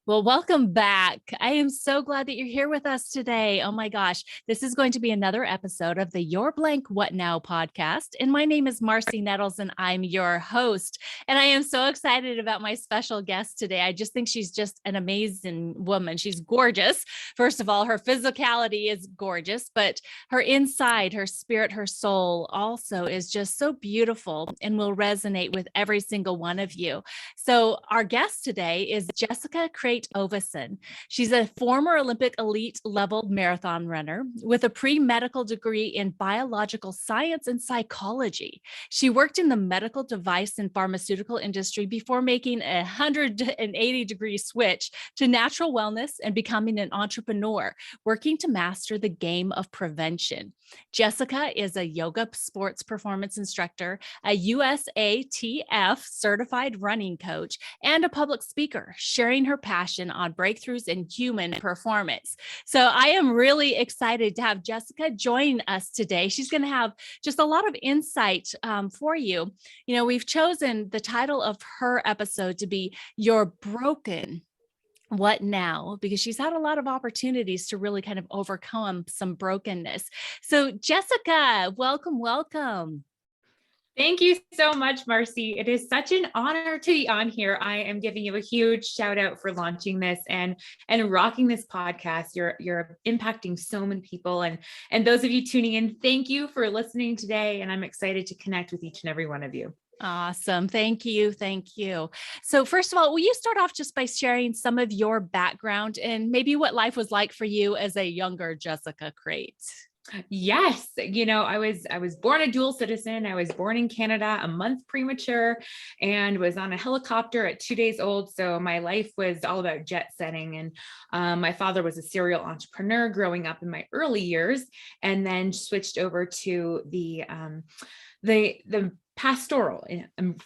Well, welcome back. I am so glad that you're here with us today. Oh my gosh, this is going to be another episode of the Your Blank What Now podcast. And my name is Marcy Nettles, and I'm your host. And I am so excited about my special guest today. I just think she's just an amazing woman. She's gorgeous. First of all, her physicality is gorgeous, but her inside, her spirit, her soul also is just so beautiful and will resonate with every single one of you. So, our guest today is Jessica Crate Oveson. She's a former Olympic elite level marathon runner with a pre medical degree in biological science and psychology. She worked in the medical device and pharmaceutical industry before making a 180-degree switch to natural wellness and becoming an entrepreneur, working to master the game of prevention. Jessica is a yoga sports performance instructor, a USATF certified running coach, and a public speaker, sharing her passion on breakthroughs in human performance. So I am really excited to have Jessica join us today. She's going to have just a lot of insight for you. You know, we've chosen the title of her episode to be You're Broken. What now? Because she's had a lot of opportunities to really kind of overcome some brokenness. So, Jessica, welcome, welcome. Thank you so much, Marcy. It is such an honor to be on here. I am giving you a huge shout out for launching this and rocking this podcast. You're impacting so many people, and those of you tuning in, thank you for listening today. And I'm excited to connect with each and every one of you. Awesome. Thank you. Thank you. So, first of all, will you start off just by sharing some of your background and maybe what life was like for you as a younger Jessica Crate? Yes, I was born a dual citizen. I was born in Canada, a month premature, and was on a helicopter at 2 days old. So my life was all about jet setting. And my father was a serial entrepreneur growing up in my early years, and then switched over to the pastoral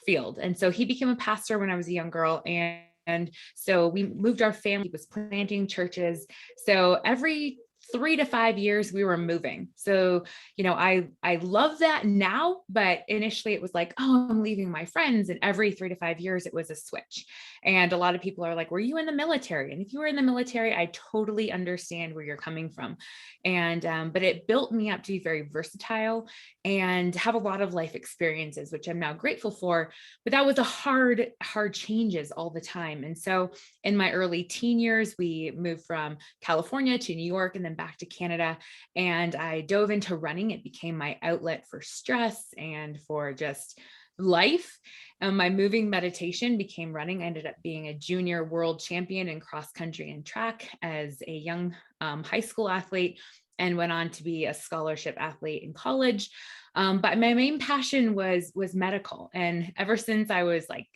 field. And so he became a pastor when I was a young girl, and so we moved our family, was planting churches. So every 3 to 5 years we were moving. So, I love that now, but initially it was like, oh, I'm leaving my friends. And every 3 to 5 years it was a switch. And a lot of people are like, were you in the military? And if you were in the military, I totally understand where you're coming from. And, but it built me up to be very versatile and have a lot of life experiences, which I'm now grateful for. But that was a hard changes all the time. And so in my early teen years, we moved from California to New York and then back to Canada. And I dove into running. It became my outlet for stress and for just life. My moving meditation became running. I ended up being a junior world champion in cross country and track as a young high school athlete, and went on to be a scholarship athlete in college. But my main passion was medical. And ever since I was like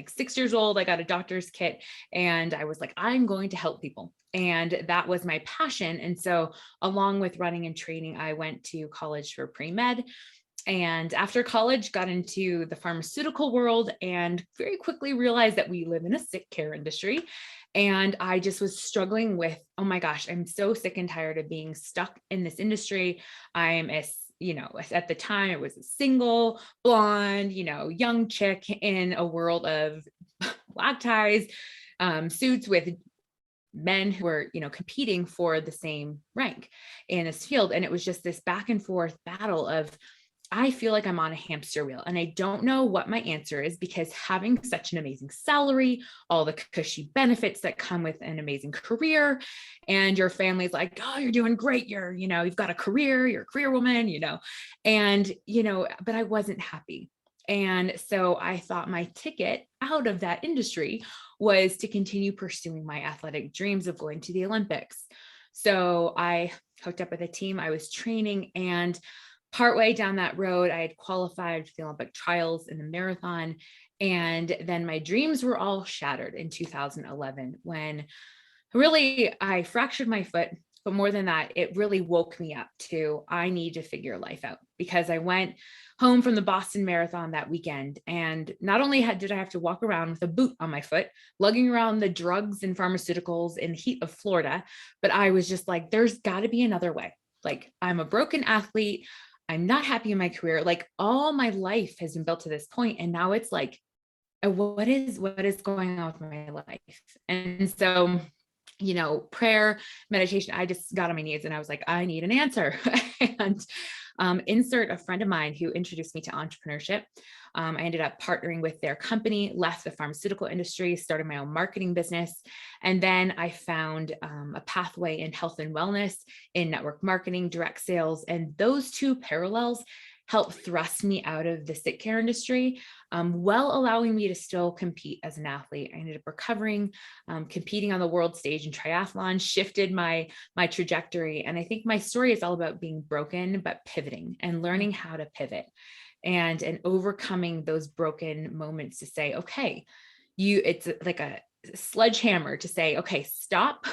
6 years old, I got a doctor's kit and I was like, I'm going to help people. And that was my passion. And so along with running and training, I went to college for pre-med. And after college, got into the pharmaceutical world and very quickly realized that we live in a sick care industry. And I just was struggling with, oh my gosh, I'm so sick and tired of being stuck in this industry. I'm at the time it was a single, blonde, young chick in a world of black ties, suits with men who were, competing for the same rank in this field. And it was just this back and forth battle of, I feel like I'm on a hamster wheel and I don't know what my answer is, because having such an amazing salary, all the cushy benefits that come with an amazing career, and your family's like, oh, you're doing great. You've got a career, you're a career woman, and, but I wasn't happy. And so I thought my ticket out of that industry was to continue pursuing my athletic dreams of going to the Olympics. So I hooked up with a team. I was training, and partway down that road, I had qualified for the Olympic trials in the marathon. And then my dreams were all shattered in 2011 when really I fractured my foot. But more than that, it really woke me up to, I need to figure life out, because I went home from the Boston Marathon that weekend. And not only did I have to walk around with a boot on my foot, lugging around the drugs and pharmaceuticals in the heat of Florida, but I was just like, there's got to be another way. Like, I'm a broken athlete. I'm not happy in my career. Like, all my life has been built to this point. And now it's like, what is going on with my life? And so, prayer, meditation, I just got on my knees and I was like, I need an answer. And insert a friend of mine who introduced me to entrepreneurship. I ended up partnering with their company, left the pharmaceutical industry, started my own marketing business. And then I found a pathway in health and wellness, in network marketing, direct sales. And those two parallels helped thrust me out of the sick care industry, while allowing me to still compete as an athlete. I ended up recovering, competing on the world stage in triathlon, shifted my trajectory. And I think my story is all about being broken, but pivoting and learning how to pivot and overcoming those broken moments to say, okay, it's like a sledgehammer to say, okay, stop.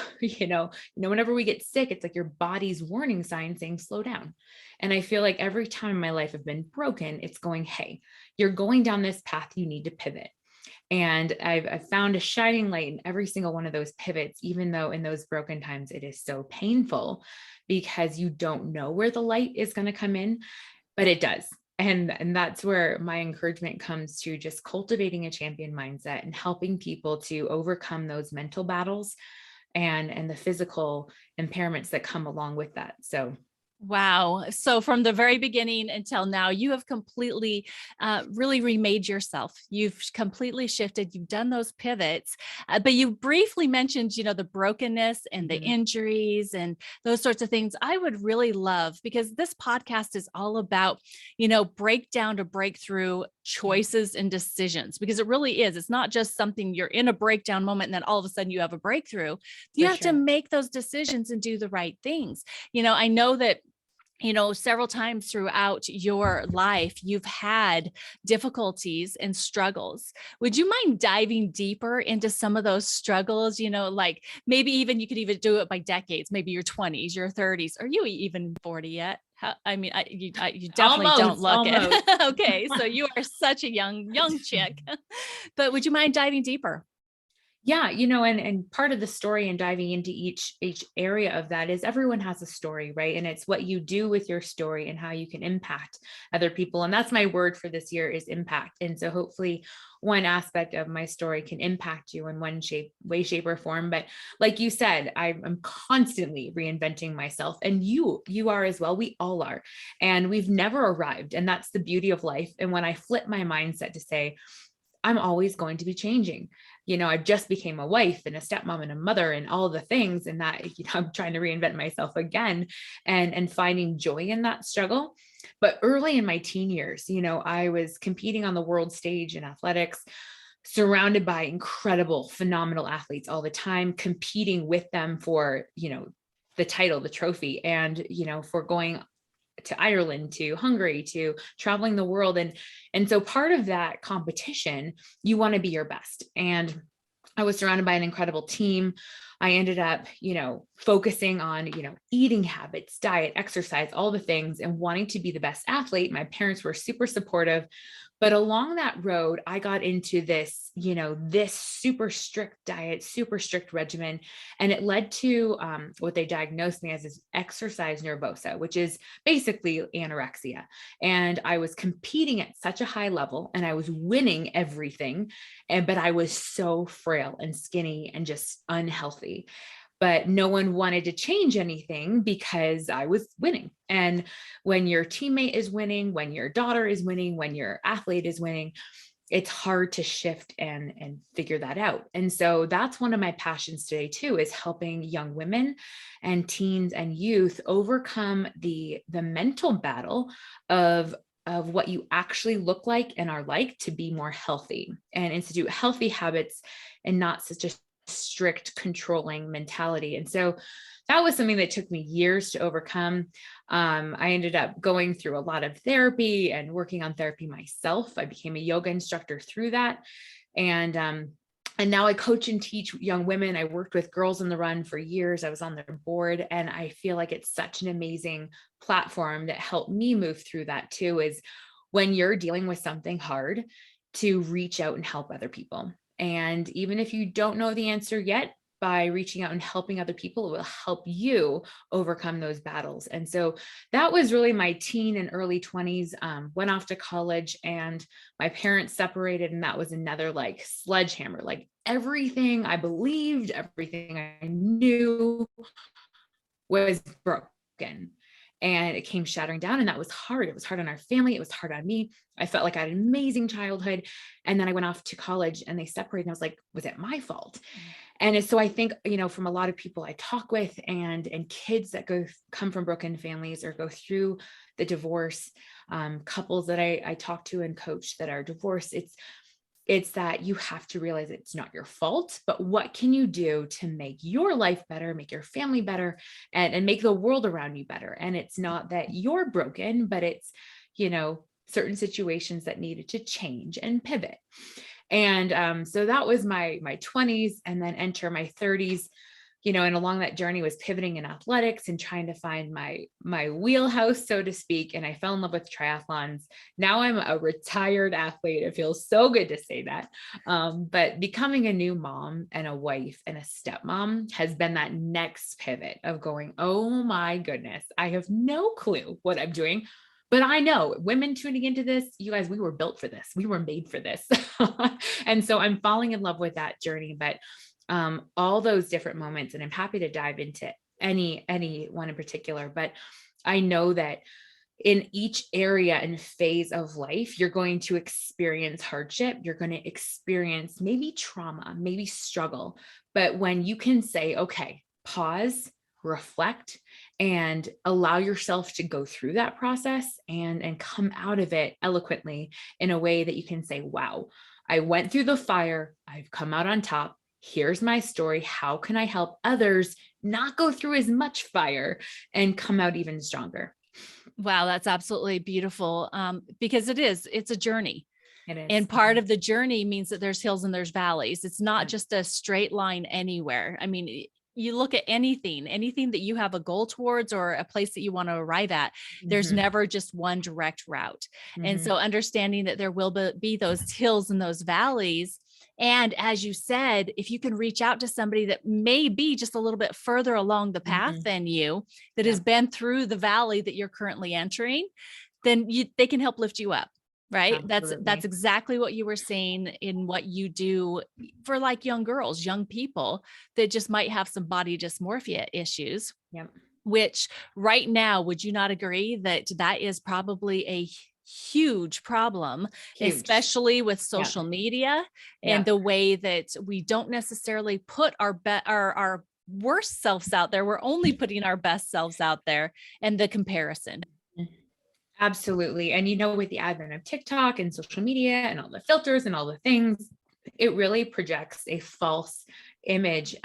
Whenever we get sick, it's like your body's warning sign saying, slow down. And I feel like every time in my life I've been broken, it's going, hey, you're going down this path, you need to pivot. And I've found a shining light in every single one of those pivots, even though in those broken times it is so painful because you don't know where the light is going to come in, but it does. And that's where my encouragement comes to just cultivating a champion mindset and helping people to overcome those mental battles and the physical impairments that come along with that. So Wow. So from the very beginning until now, you have completely really remade yourself. You've completely shifted. You've done those pivots, but you briefly mentioned, the brokenness and the mhm, injuries and those sorts of things. I would really love, because this podcast is all about, breakdown to breakthrough yeah, choices and decisions, because it really is. It's not just something you're in a breakdown moment and then all of a sudden you have a breakthrough. You for have to sure. make those decisions and do the right things. I know that several times throughout your life, you've had difficulties and struggles. Would you mind diving deeper into some of those struggles? Like maybe even you could even do it by decades, maybe your 20s, your 30s. Are you even 40 yet? I mean, you definitely don't look Almost. it. Okay. So you are such a young chick, but would you mind diving deeper? Yeah, and part of the story and diving into each area of that is everyone has a story, right? And it's what you do with your story and how you can impact other people. And that's my word for this year is impact. And so hopefully one aspect of my story can impact you in one way, shape, or form. But like you said, I'm constantly reinventing myself, and you are as well. We all are, and we've never arrived. And that's the beauty of life. And when I flip my mindset to say, I'm always going to be changing. I just became a wife and a stepmom and a mother and all the things. And that, I'm trying to reinvent myself again and finding joy in that struggle. But early in my teen years, I was competing on the world stage in athletics, surrounded by incredible, phenomenal athletes all the time, competing with them for, the title, the trophy, and, for going to Ireland, to Hungary, to traveling the world. And so part of that competition, you want to be your best. And I was surrounded by an incredible team. I ended up, focusing on, eating habits, diet, exercise, all the things, and wanting to be the best athlete. My parents were super supportive. But along that road, I got into this, this super strict diet, super strict regimen. And it led to what they diagnosed me as is exercise nervosa, which is basically anorexia. And I was competing at such a high level and I was winning everything. But I was so frail and skinny and just unhealthy. But no one wanted to change anything because I was winning. And when your teammate is winning, when your daughter is winning, when your athlete is winning, it's hard to shift and figure that out. And so that's one of my passions today too, is helping young women and teens and youth overcome the mental battle of what you actually look like and are like to be more healthy and institute healthy habits and not such a strict controlling mentality. And so that was something that took me years to overcome. I ended up going through a lot of therapy and working on therapy myself. I became a yoga instructor through that. And now I coach and teach young women. I worked with Girls on the Run for years. I was on their board, and I feel like it's such an amazing platform that helped me move through that too, is when you're dealing with something hard, to reach out and help other people. And even if you don't know the answer yet, by reaching out and helping other people, it will help you overcome those battles. And so that was really my teen and early 20s. Went off to college and my parents separated. And that was another like sledgehammer, like everything I believed, everything I knew was broken. And it came shattering down. And that was hard. It was hard on our family. It was hard on me. I felt like I had an amazing childhood. And then I went off to college and they separated. And I was like, was it my fault? And so I think, from a lot of people I talk with and kids that come from broken families or go through the divorce, couples that I talk to and coach that are divorced, it's that you have to realize it's not your fault, but what can you do to make your life better, make your family better, and make the world around you better? And it's not that you're broken, but it's, certain situations that needed to change and pivot. And so that was my 20s, and then enter my 30s, and along that journey was pivoting in athletics and trying to find my wheelhouse, so to speak. And I fell in love with triathlons. Now I'm a retired athlete. It feels so good to say that. But becoming a new mom and a wife and a stepmom has been that next pivot of going, oh my goodness, I have no clue what I'm doing. But I know women tuning into this, you guys, we were built for this. We were made for this. And so I'm falling in love with that journey. But all those different moments, and I'm happy to dive into any one in particular, but I know that in each area and phase of life, you're going to experience hardship. You're going to experience maybe trauma, maybe struggle. But when you can say, okay, pause, reflect, and allow yourself to go through that process and come out of it eloquently in a way that you can say, wow, I went through the fire. I've come out on top. Here's my story. How can I help others not go through as much fire and come out even stronger? Wow, that's absolutely beautiful. Because it's a journey. It is. And part of the journey means that there's hills and there's valleys. It's not just a straight line anywhere. I mean, you look at anything that you have a goal towards or a place that you want to arrive at, there's never just one direct route. And so understanding that there will be those hills and those valleys. And as you said, if you can reach out to somebody that may be just a little bit further along the path than you, that has been through the valley that you're currently entering, then they can help lift you up. Right. Absolutely. That's exactly what you were saying in what you do for like young girls, young people that just might have some body dysmorphia issues. Yep. Which right now, would you not agree that is probably a huge problem, especially with social media and the way that we don't necessarily put our worst selves out there. We're only putting our best selves out there, and the comparison. Absolutely. And with the advent of TikTok and social media and all the filters and all the things, it really projects a false image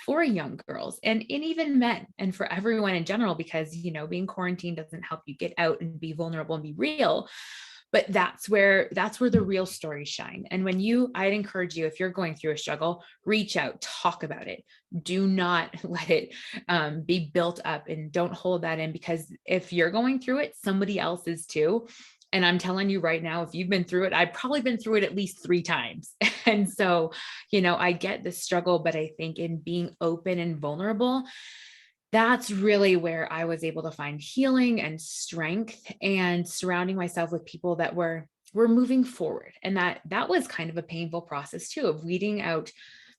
for young girls and even men and for everyone in general, because, being quarantined doesn't help you get out and be vulnerable and be real. But that's where the real stories shine. And I'd encourage you, if you're going through a struggle, reach out, talk about it. Do not let it be built up, and don't hold that in, because if you're going through it, somebody else is too. And I'm telling you right now, if you've been through it, I've probably been through it at least 3 times. And so, I get the struggle, but I think in being open and vulnerable, that's really where I was able to find healing and strength, and surrounding myself with people that were moving forward. And that was kind of a painful process too, of weeding out,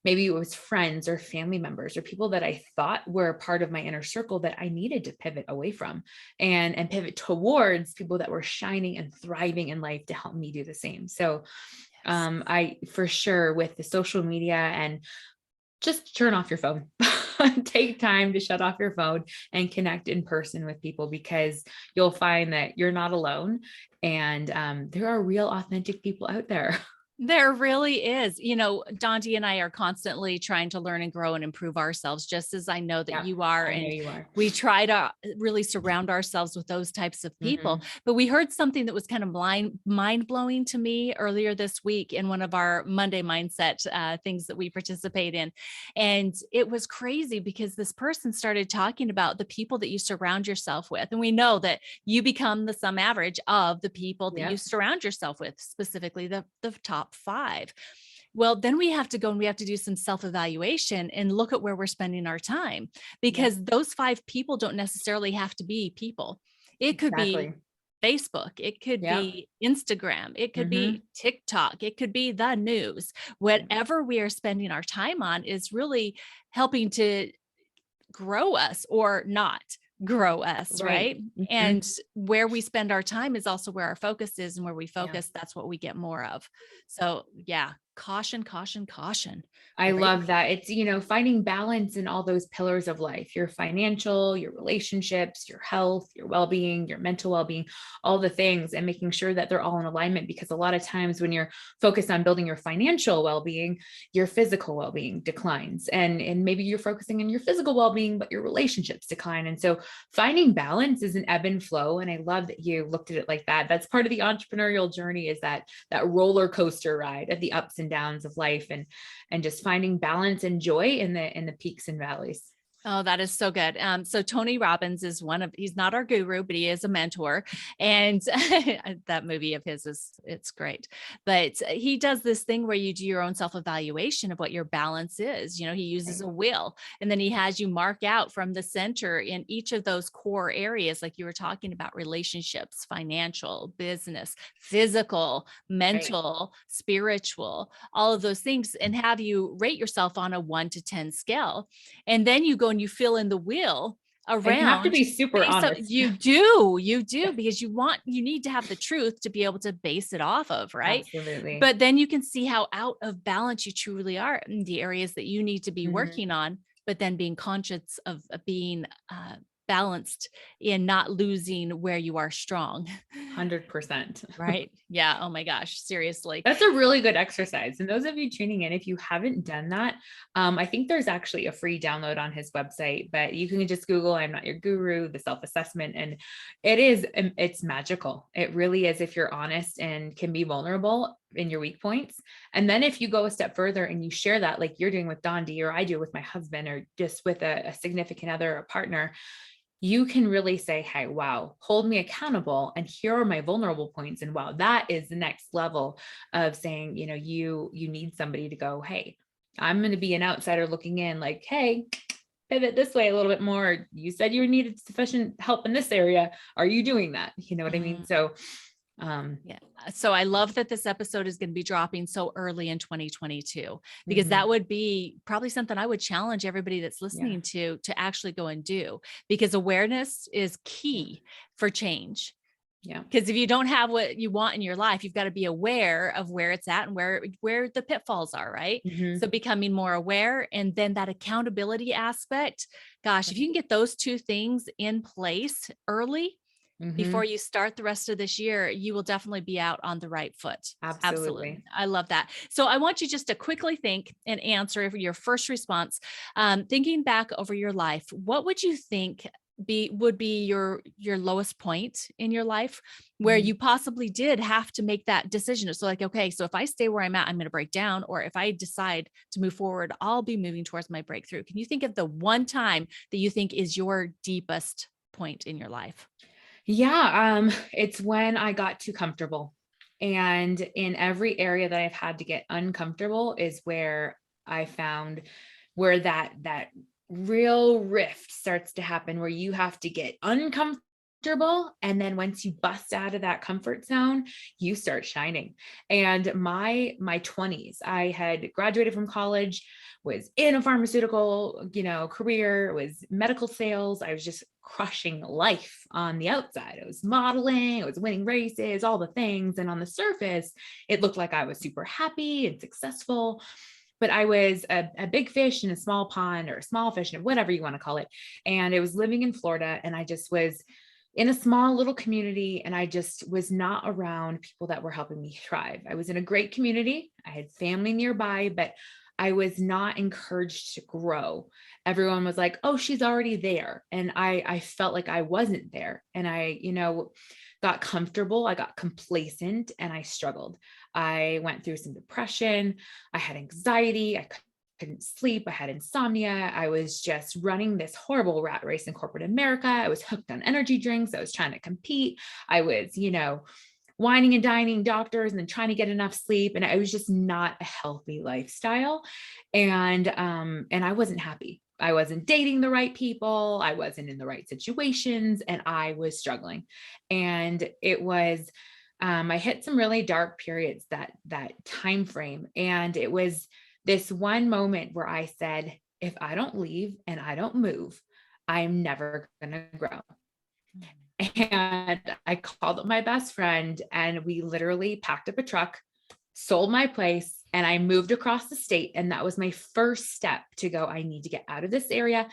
maybe it was friends or family members or people that I thought were part of my inner circle that I needed to pivot away from, and pivot towards people that were shining and thriving in life to help me do the same. So I, for sure, with the social media, and just turn off your phone. Take time to shut off your phone and connect in person with people, because you'll find that you're not alone, and there are real authentic people out there. There really is. Dante and I are constantly trying to learn and grow and improve ourselves, just as I know that you are. And you are. We try to really surround ourselves with those types of people. But we heard something that was kind of mind blowing to me earlier this week in one of our Monday mindset things that we participate in. And it was crazy, because this person started talking about the people that you surround yourself with. And we know that you become the sum average of the people that you surround yourself with, specifically the top 5. Well, then we have to go and we have to do some self-evaluation and look at where we're spending our time, Yep, because those 5 people don't necessarily have to be people. It could be exactly. Facebook, it could Yep. be Instagram, it could Mm-hmm. be TikTok, it could be the news. Whatever we are spending our time on is really helping to grow us or not grow us, Right. right? Mm-hmm. And where we spend our time is also where our focus is, and where we Yeah. focus, that's what we get more of. So, yeah, caution, caution, caution. I Great. love that. It's, finding balance in all those pillars of life, your financial, your relationships, your health, your well-being, your mental well-being, all the things, and making sure that they're all in alignment. Because a lot of times when you're focused on building your financial well-being, your physical well-being declines. And maybe you're focusing on your physical well-being, but your relationships decline. And so finding balance is an ebb and flow. And I love that you looked at it like that. That's part of the entrepreneurial journey, is that roller coaster ride of the ups and downs of life, and just finding balance and joy in the peaks and valleys. Oh, that is so good. So Tony Robbins is he's not our guru, but he is a mentor. And that movie of his it's great. But he does this thing where you do your own self-evaluation of what your balance is. He uses Right. a wheel, and then he has you mark out from the center in each of those core areas, like you were talking about: relationships, financial, business, physical, Right. mental, spiritual, all of those things, and have you rate yourself on a 1 to 10 scale. And then you go and you fill in the wheel And you have to around be super based on honest. you do, because you need to have the truth to be able to base it off of, right? Absolutely. But then you can see how out of balance you truly are in the areas that you need to be Mhm. working on, but then being conscious of being balanced in not losing where you are strong. 100%. Right? Yeah. Oh my gosh. Seriously. That's a really good exercise. And those of you tuning in, if you haven't done that, I think there's actually a free download on his website, but you can just Google "I'm Not Your Guru," the self-assessment, and it's magical. It really is, if you're honest and can be vulnerable in your weak points. And then if you go a step further and you share that, like you're doing with Dondi, or I do with my husband, or just with a significant other, a partner, you can really say, "Hey, wow, hold me accountable. And here are my vulnerable points." And wow, that is the next level of saying, you need somebody to go, "Hey, I'm going to be an outsider looking in, like, hey, pivot this way a little bit more. You said you needed sufficient help in this area. Are you doing that?" You know what I mean? Mhm. So, um, Yeah. So I love that this episode is going to be dropping so early in 2022, because mhm, that would be probably something I would challenge everybody that's yeah, listening to actually go and do, because awareness is yeah, key for change. yeah, Because if you don't have what you want in your life, you've got to be aware of where it's at and where the pitfalls are, right? mhm, So becoming more aware, and then that accountability aspect. Gosh, if you right, can get those two things in place early, before mhm, you start the rest of this year, you will definitely be out on the right foot. Absolutely. absolutely. I love that. So I want you just to quickly think and answer for your first response. Thinking back over your life, what would you think would be your lowest point in your life, where Mhm. you possibly did have to make that decision? So like, okay, so if I stay where I'm at, I'm going to break down, or if I decide to move forward, I'll be moving towards my breakthrough. Can you think of the one time that you think is your deepest point in your life? Yeah, it's when I got too comfortable. And in every area that I've had to get uncomfortable is where I found where that real rift starts to happen, where you have to get uncomfortable. And then once you bust out of that comfort zone, you start shining. And my 20s, I had graduated from college, was in a pharmaceutical, career, was medical sales. I was just crushing life on the outside. I was modeling, I was winning races, all the things. And on the surface, it looked like I was super happy and successful. But I was a big fish in a small pond, or a small fish, in whatever you want to call it. And I was living in Florida, and I just was in a small little community, and I just was not around people that were helping me thrive. I was in a great community. I had family nearby, but I was not encouraged to grow. Everyone was like, "Oh, she's already there." And I felt like I wasn't there. And I, got comfortable. I got complacent, and I struggled. I went through some depression. I had anxiety. I couldn't sleep. I had insomnia. I was just running this horrible rat race in corporate America. I was hooked on energy drinks. I was trying to compete. I was, whining and dining doctors and then trying to get enough sleep. And it was just not a healthy lifestyle. And I wasn't happy. I wasn't dating the right people. I wasn't in the right situations, and I was struggling. And it was, I hit some really dark periods that time frame. And it was this one moment where I said, if I don't leave and I don't move, I'm never going to grow. And I called up my best friend, and we literally packed up a truck, sold my place, and I moved across the state. And that was my first step to go, I need to get out of this area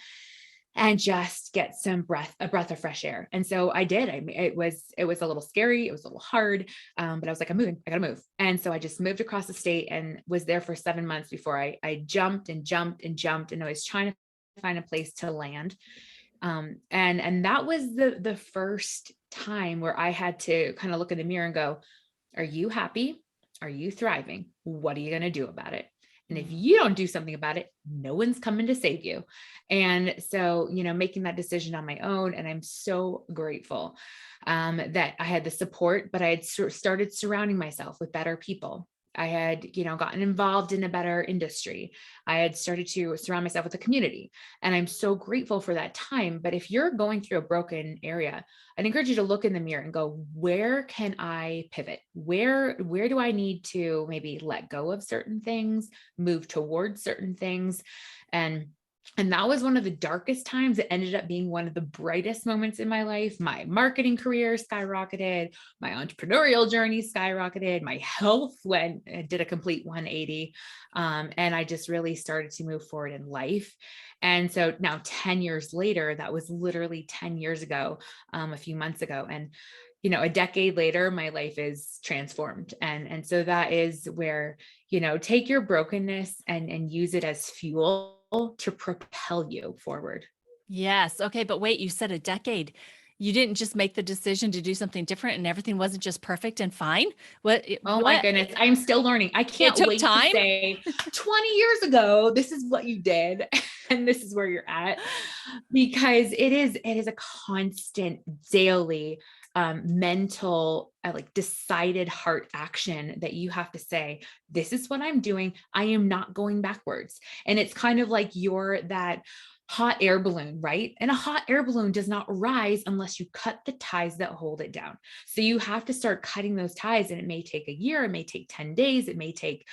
and just get a breath of fresh air. And so I did. It was a little scary. It was a little hard. But I was like, I'm moving, I gotta move. And so I just moved across the state and was there for 7 months before I jumped and jumped and jumped. And I was trying to find a place to land. And that was the first time where I had to kind of look in the mirror and go, are you happy? Are you thriving? What are you going to do about it? And if you don't do something about it, no one's coming to save you. And so, making that decision on my own. And I'm so grateful that I had the support, but I had started surrounding myself with better people. I had, gotten involved in a better industry. I had started to surround myself with a community, and I'm so grateful for that time. But if you're going through a broken area, I'd encourage you to look in the mirror and go, where can I pivot? Where do I need to maybe let go of certain things, move towards certain things? And that was one of the darkest times. It ended up being one of the brightest moments in my life. My marketing career skyrocketed. My entrepreneurial journey skyrocketed. My health did a complete 180. And I just really started to move forward in life. And so now 10 years later, that was literally 10 years ago, a few months ago. And a decade later, my life is transformed. And so that is where, take your brokenness and use it as fuel to propel you forward. Yes. Okay. But wait, you said a decade. You didn't just make the decision to do something different and everything wasn't just perfect and fine. Oh my goodness. I'm still learning. I can't took wait time. to say 20 years ago, this is what you did. And this is where you're at, because it is a constant daily mental, like decided heart action that you have to say, this is what I'm doing. I am not going backwards. And it's kind of like you're that hot air balloon, right? And a hot air balloon does not rise unless you cut the ties that hold it down. So you have to start cutting those ties, and it may take a year, it may take 10 days, it may take,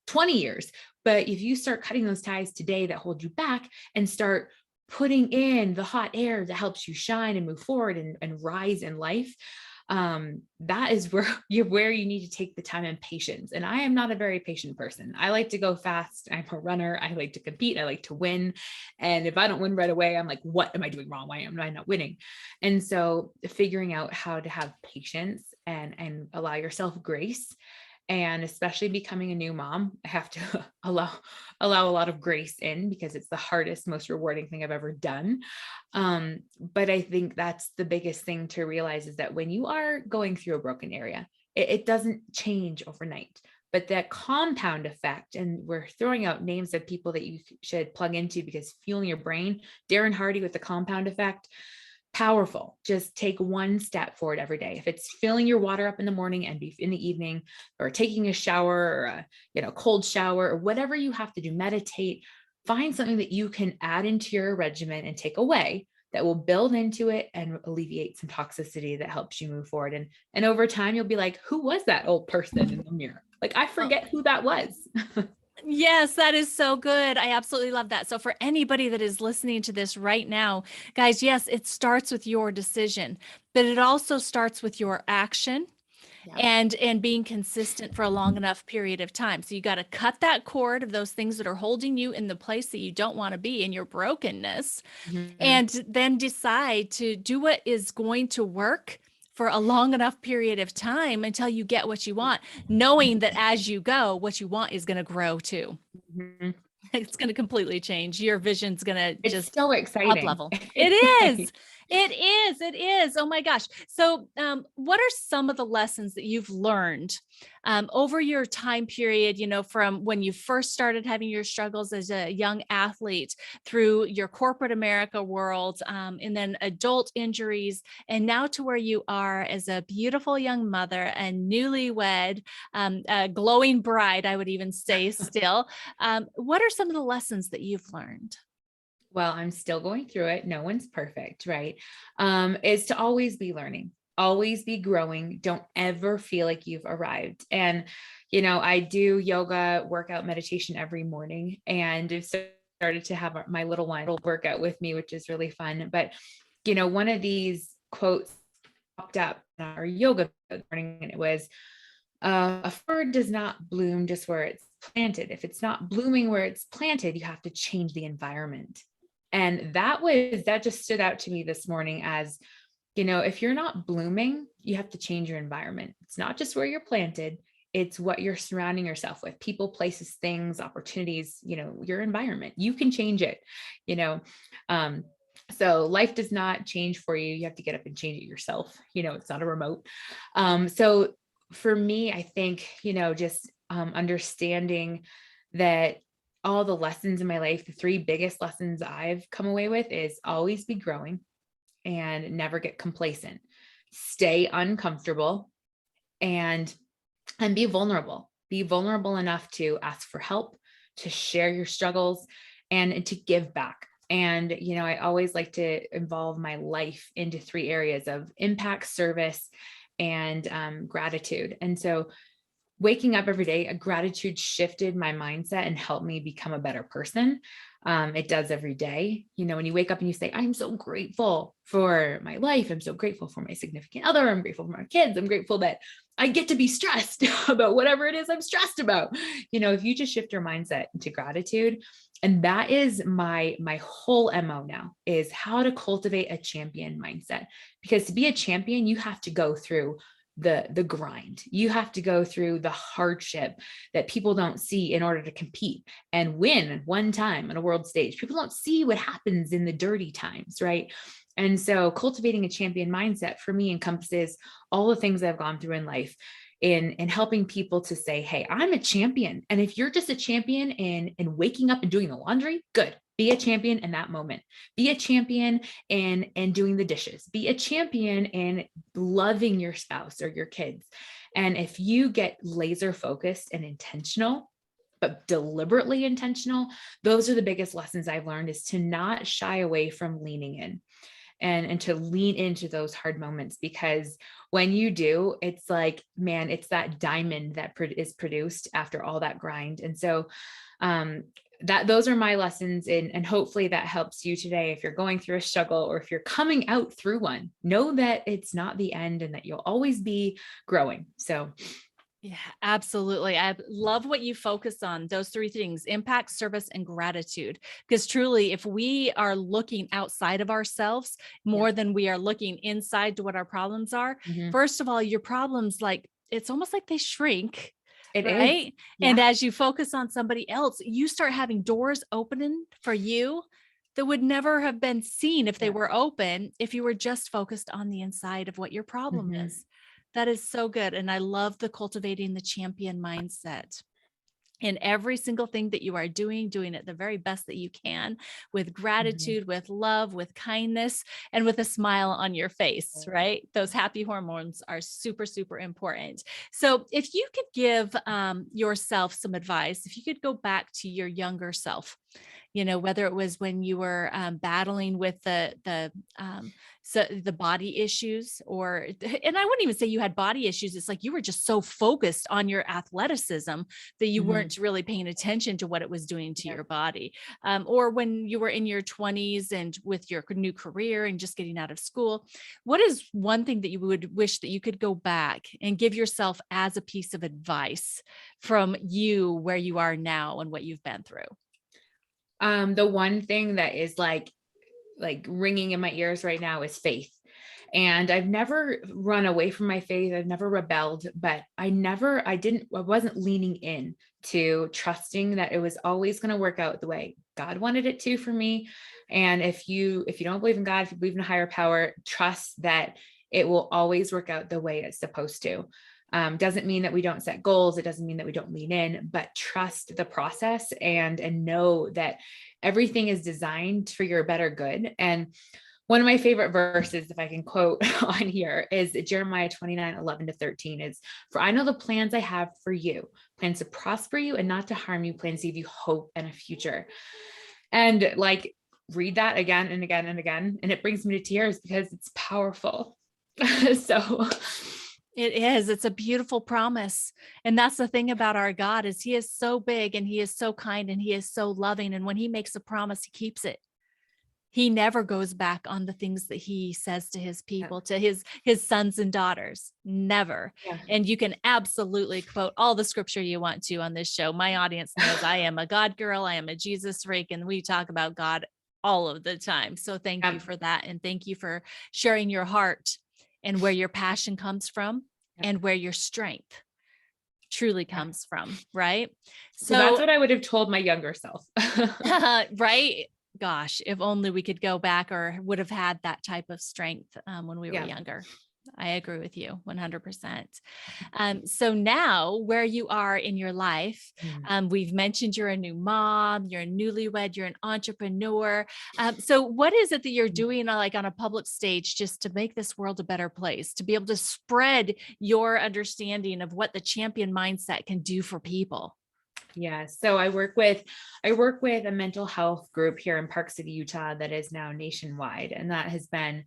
20 years. But if you start cutting those ties today that hold you back and start putting in the hot air that helps you shine and move forward and rise in life, that is where you need to take the time and patience. And I am not a very patient person. I like to go fast. I'm a runner. I like to compete. I like to win. And if I don't win right away, I'm like, what am I doing wrong? Why am I not winning? And so figuring out how to have patience and allow yourself grace. And especially becoming a new mom, I have to allow a lot of grace in, because it's the hardest, most rewarding thing I've ever done. But I think that's the biggest thing to realize, is that when you are going through a broken area, it doesn't change overnight. But that compound effect, and we're throwing out names of people that you should plug into, because fueling your brain, Darren Hardy with the compound effect, powerful. Just take one step forward every day. If it's filling your water up in the morning and in the evening, or taking a shower, or a cold shower, or whatever you have to do, meditate, find something that you can add into your regimen and take away that will build into it and alleviate some toxicity that helps you move forward. And over time, you'll be like, who was that old person in the mirror? Like, I forget who that was. Yes, that is so good. I absolutely love that. So for anybody that is listening to this right now, guys, yes, it starts with your decision, but it also starts with your action. Yeah. And being consistent for a long enough period of time. So you got to cut that cord of those things that are holding you in the place that you don't want to be, in your brokenness, and then decide to do what is going to work for a long enough period of time until you get what you want, knowing that as you go, what you want is going to grow too. Mm-hmm. It's going to completely change. Your vision's going to It's just so up exciting. level. It is. It is. It is. Oh my gosh. So, what are some of the lessons that you've learned over your time period, from when you first started having your struggles as a young athlete through your corporate America world, and then adult injuries, and now to where you are as a beautiful young mother and newlywed, a glowing bride, I would even say still. What are some of the lessons that you've learned? Well, I'm still going through it. No one's perfect, right? Is to always be learning, always be growing. Don't ever feel like you've arrived. And, I do yoga, workout, meditation every morning, and I've started to have my little one workout with me, which is really fun. But, one of these quotes popped up in our yoga morning, and it was, a flower does not bloom just where it's planted. If it's not blooming where it's planted, you have to change the environment. And that just stood out to me this morning as, if you're not blooming, you have to change your environment. It's not just where you're planted, it's what you're surrounding yourself with, people, places, things, opportunities, your environment. You can change it, you know. Um, so life does not change for you. You have to get up and change it yourself. It's not a remote. So for me, I think, just understanding that all the lessons in my life, the three biggest lessons I've come away with is always be growing and never get complacent, stay uncomfortable, and be vulnerable. Be vulnerable enough to ask for help, to share your struggles, and to give back. And, I always like to involve my life into three areas of impact, service, and gratitude. And so waking up every day, a gratitude shifted my mindset and helped me become a better person. It does every day. When you wake up and you say, I'm so grateful for my life. I'm so grateful for my significant other. I'm grateful for my kids. I'm grateful that I get to be stressed about whatever it is I'm stressed about. If you just shift your mindset into gratitude, and that is my whole MO now, is how to cultivate a champion mindset. Because to be a champion, you have to go through the grind. You have to go through the hardship that people don't see in order to compete and win one time on a world stage. People don't see what happens in the dirty times, right? And so cultivating a champion mindset for me encompasses all the things I've gone through in life, in helping people to say, hey, I'm a champion. And if you're just a champion in waking up and doing the laundry, good. Be a champion in that moment. Be a champion in doing the dishes. Be a champion in loving your spouse or your kids. And if you get laser focused and intentional, but deliberately intentional, those are the biggest lessons I've learned, is to not shy away from leaning in, and to lean into those hard moments. Because when you do, it's like, man, it's that diamond that is produced after all that grind. And so those are my lessons, and hopefully that helps you today. If you're going through a struggle, or if you're coming out through one, know that it's not the end and that you'll always be growing. So Yeah, absolutely. I love what you focus on, those three things: impact, service, and gratitude. Because truly, if we are looking outside of ourselves yeah. more than we are looking inside to what our problems are, Mhm. first of all, your problems, like, it's almost like they shrink, It is. right? And Yeah. as you focus on somebody else, you start having doors opening for you that would never have been seen if they Yeah. were open, if you were just focused on the inside of what your problem Mhm. is. That is so good. And I love the cultivating the champion mindset in every single thing that you are doing it the very best that you can, with Mhm. gratitude, with love, with kindness, and with a smile on your face, right? Those happy hormones are super, super important. So if you could give yourself some advice, if you could go back to your younger self, whether it was when you were battling with the body issues, or, and I wouldn't even say you had body issues. It's like you were just so focused on your athleticism that you Mhm. weren't really paying attention to what it was doing to Yeah. your body. Or when you were in your 20s and with your new career and just getting out of school, what is one thing that you would wish that you could go back and give yourself as a piece of advice from you where you are now and what you've been through? The one thing that is like ringing in my ears right now is faith. And I've never run away from my faith. I've never rebelled, but I wasn't leaning in to trusting that it was always going to work out the way God wanted it to for me. And if you don't believe in God, if you believe in a higher power, trust that it will always work out the way it's supposed to. Doesn't mean that we don't set goals. It doesn't mean that we don't lean in, but trust the process and know that everything is designed for your better good. And one of my favorite verses, if I can quote on here, is Jeremiah 29:11-13 is, "For I know the plans I have for you, plans to prosper you and not to harm you, plans to give you hope and a future." And like, read that again and again and again, and it brings me to tears because it's powerful. So It is. It's a beautiful promise. And that's the thing about our God is he is so big and he is so kind and he is so loving. And when he makes a promise, he keeps it. He never goes back on the things that he says to his people, to his sons and daughters. Never. yeah. And you can absolutely quote all the scripture you want to on this show. My audience knows I am a God girl. I am a Jesus freak, and we talk about God all of the time. So thank you for that. And thank you for sharing your heart and where your passion comes from and where your strength truly comes from. Right. So that's what I would have told my younger self. Right. Gosh, if only we could go back or would have had that type of strength when we were younger. I agree with you 100%. So now where you are in your life, we've mentioned you're a new mom, you're a newlywed, you're an entrepreneur. So what is it that you're doing like on a public stage just to make this world a better place, to be able to spread your understanding of what the champion mindset can do for people? Yeah. So I work with a mental health group here in Park City, Utah, that is now nationwide. And that has been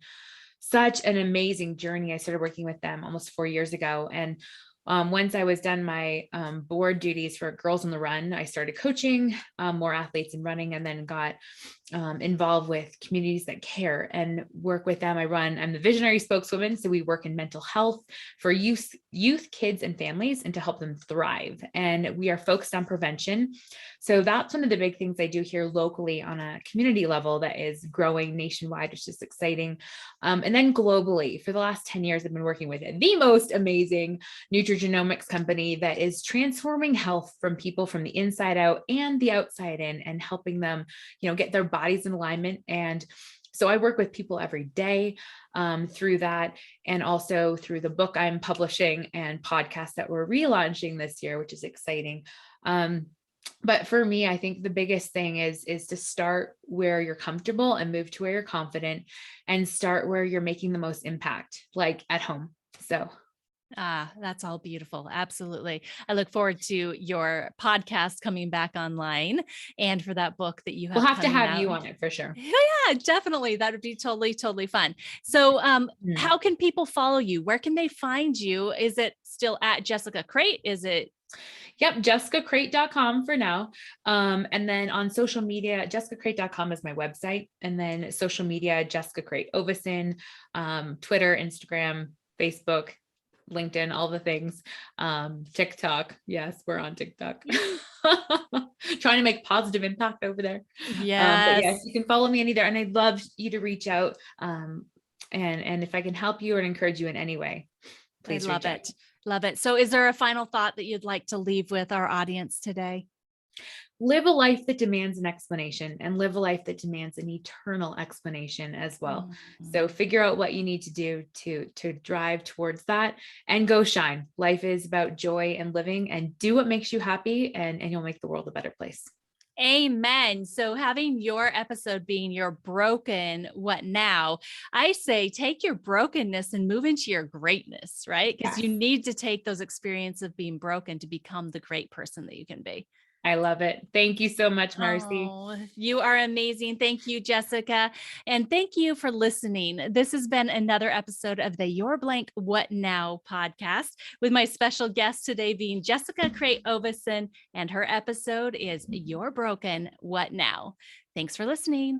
such an amazing journey. I started working with them almost 4 years ago. And once I was done my board duties for Girls on the Run, I started coaching more athletes in running, and then got involved with communities that care and work with them. I'm the visionary spokeswoman. So we work in mental health for youth, kids, and families, and to help them thrive. And we are focused on prevention. So that's one of the big things I do here locally on a community level that is growing nationwide, which is exciting. And then globally, for the last 10 years, I've been working with the most amazing nutrigenomics company that is transforming health from people from the inside out and the outside in, and helping them, get their bodies in alignment. And so I work with people every day through that, and also through the book I'm publishing and podcast that we're relaunching this year, which is exciting. But for me, I think the biggest thing is to start where you're comfortable and move to where you're confident, and start where you're making the most impact, like at home. So that's all beautiful. Absolutely. I look forward to your podcast coming back online, and for that book that you have. We'll have to have out. You on it for sure. Yeah, definitely. That would be totally fun. So how can people follow you? Where can they find you? Is it still at Jessica Crate? Is it? Yep. JessicaCrate.com for now. And then on social media, JessicaCrate.com is my website. And then social media, Jessica Crate, Oveson, Twitter, Instagram, Facebook, LinkedIn, all the things. TikTok. Yes, we're on TikTok. Trying to make positive impact over there. Yes. Yes, you can follow me there. And I'd love you to reach out. And if I can help you or encourage you in any way, please reach out. Love it. So is there a final thought that you'd like to leave with our audience today? Live a life that demands an explanation, and live a life that demands an eternal explanation as well. So figure out what you need to do to drive towards that, and go shine. Life is about joy and living, and do what makes you happy, and you'll make the world a better place. Amen. So having your episode being your broken, what now? I say take your brokenness and move into your greatness, right? Because you need to take those experiences of being broken to become the great person that you can be. I love it. Thank you so much, Marcy. Oh, you are amazing. Thank you, Jessica. And thank you for listening. This has been another episode of the Your Blank What Now podcast, with my special guest today being Jessica Crate Oveson, and her episode is You're Broken, What Now? Thanks for listening.